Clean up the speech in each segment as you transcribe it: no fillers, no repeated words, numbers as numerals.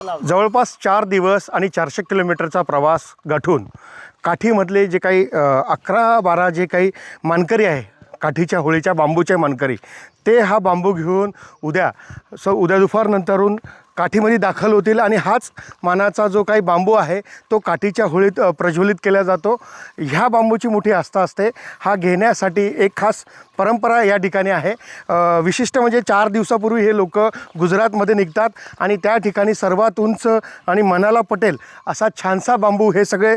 जवळपास 4 दिवस आणि 400 किलोमीटरचा प्रवास गाठून काठीमधले जे काही 11-12 जे काही मानकरी आहे, काठीच्या होळीच्या बांबूचे मानकरी, ते हा बांबू घेऊन उद्या दुपारनंतरून काठीमध्ये दाखल होतील आणि हाच मानाचा जो काही बांबू आहे तो काठीच्या होळीत प्रज्वलित केला जातो। ह्या बांबूची मोठी आस्था असते। हा घेण्यासाठी एक खास परंपरा या ठिकाणी आहे। विशिष्ट म्हणजे 4 दिवसापूर्वी हे लोक गुजरातमध्ये निघतात आणि त्या ठिकाणी सर्वात उंच आणि मनाला पटेल असा छानसा बांबू हे सगळे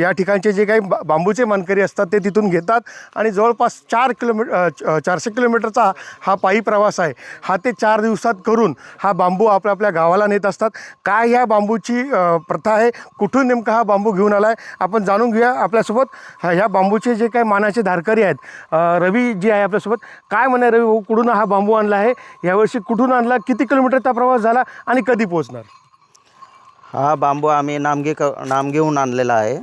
या ठिकाणचे जे काही बांबूचे मानकरी असतात ते तिथून घेतात आणि जवळपास 400 किलोमीटरचा हा पायी प्रवास आहे। हा ते 4 दिवसात करून हा बांबू आपल्या गावाला नेत असतात। काय या बांबूची प्रथा आहे, कुठून नेमका हा बांबू घेऊन आला आहे, आपण जाणून घेऊया। आपल्यासोबत ह्या बांबूचे जे काही मानाचे धारकरी आहेत, रवी जी आहे आपल्यासोबत। काय म्हणे रवी भाऊ, कुठून हा बांबू आणला आहे, यावर्षी कुठून आणला, किती किलोमीटरचा प्रवास झाला आणि कधी पोहोचणार? हा बांबू आम्ही नामगेहून आणलेला आहे।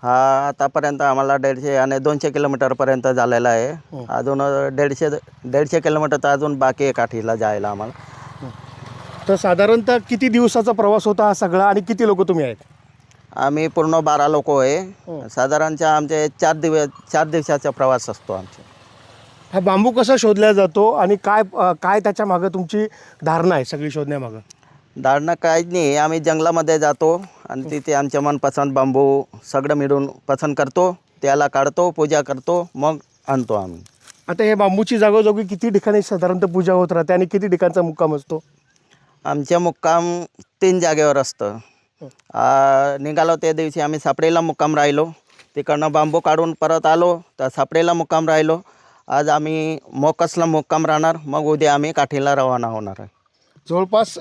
हा आतापर्यंत आम्हाला 150 आणि 200 किलोमीटरपर्यंत झालेला आहे। अजून 150 किलोमीटर अजून बाकी आहे काठीला जायला आम्हाला। तर साधारणतः किती दिवसाचा प्रवास होता हा सगळा आणि किती लोक तुम्ही आहेत? आम्ही पूर्ण 12 लोक आहे। साधारणतः आमचे 4 दिवसाचा प्रवास असतो आमचा। हा बांबू कसा शोधला जातो आणि काय त्याच्या मागे तुमची धारणा आहे सगळी शोधण्यामागं? धारणा काहीच नाही, आम्ही जंगलामध्ये जातो आणि तिथे आमच्या मनपसंत बांबू सगळं मिळून पसंत करतो, त्याला काढतो, पूजा करतो, मग आणतो आम्ही। आता हे बांबूची जागोजागी किती ठिकाणी साधारणतः पूजा होत राहते आणि किती ठिकाणचा मुक्काम असतो? आमच्या मुक्काम 3 जागेवर असतं। निघालो त्या दिवशी आम्ही सापडेला मुक्काम राहिलो, तिकडनं बांबू काढून परत आलो तर सापडेला मुक्काम राहिलो। आज आम्ही मोकसला मुक्काम राहणार, मग उद्या आम्ही काठीला रवाना होणार आहे। जवळपास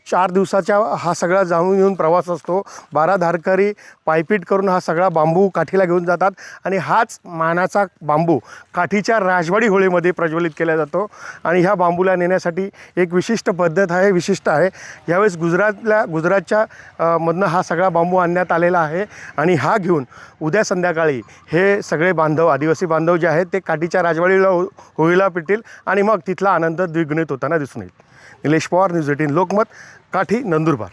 4 दिवसाचा हा सगळा जाऊन येऊन प्रवास असतो। 12 धारकरी पायपीट करून हा सगळा बांबू काठीला घेऊन जातात आणि हाच मानाचा बांबू काठीच्या राजवाडी होळीमध्ये प्रज्वलित केला जातो। आणि ह्या बांबूला नेण्यासाठी एक विशिष्ट पद्धत आहे, विशिष्ट आहे। यावेळेस गुजरातच्या मधनं हा सगळा बांबू आणण्यात आलेला आहे आणि हा घेऊन उद्या संध्याकाळी हे सगळे बांधव, आदिवासी बांधव जे आहेत ते काठीच्या राजवाडीला होळीला पेटतील आणि मग तिथला आनंद द्विगुणित होताना दिसून येईल। निलेश पवार, न्यूज 18 लोकमत, काठी, नंदुरबार।